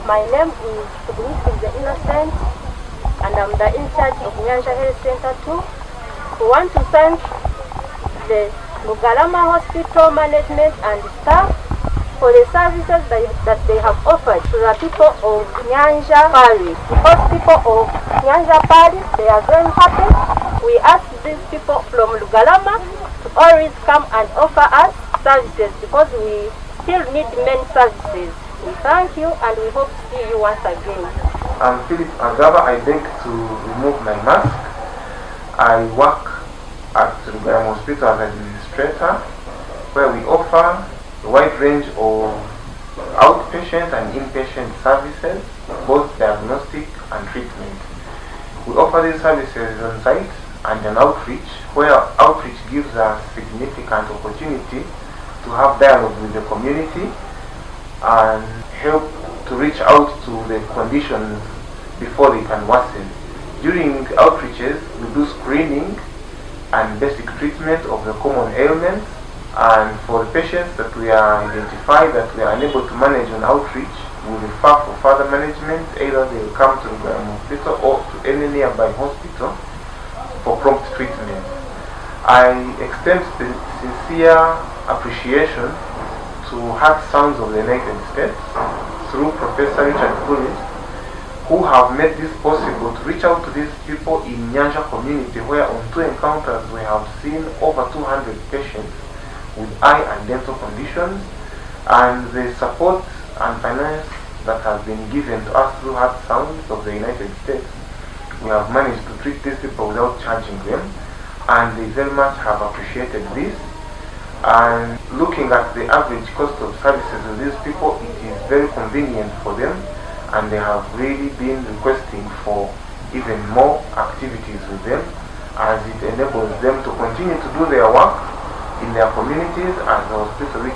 My name is Tugnisinze Innocent, and I'm the in charge of Nyanja Health Center too. We want to thank the Bugarama Hospital management and staff for the services that they have offered to the people of Nyanja Parish. Because people of Nyanja Parish, they are very happy. We ask these people from Bugarama to always come and offer us services because we still need many services. We thank you and we hope to see you once again. I'm Philip Agaba. I beg to remove my mask. I work at Bugarama Hospital as administrator, where we offer a wide range of outpatient and inpatient services, both diagnostic and treatment. We offer these services on site and an outreach, where outreach gives us significant opportunity to have dialogue with the community and help to reach out to the conditions before they can worsen. During outreaches, we do screening and basic treatment of the common ailments, and for the patients that we are identified that we are unable to manage on outreach, we refer for further management. Either they will come to the hospital or to any nearby hospital for prompt treatment. I extend sincere appreciation to Heart Sounds of the United States through Professor Richard Pulis, who have made this possible to reach out to these people in Nyanja community, where on 2 encounters we have seen over 200 patients with eye and dental conditions, and the support and finance that has been given to us through Heart Sounds of the United States, we have managed to treat these people without charging them, and they very much have appreciated this. And looking at the average cost of services with these people, it is very convenient for them, and they have really been requesting for even more activities with them, as it enables them to continue to do their work in their communities as the hospital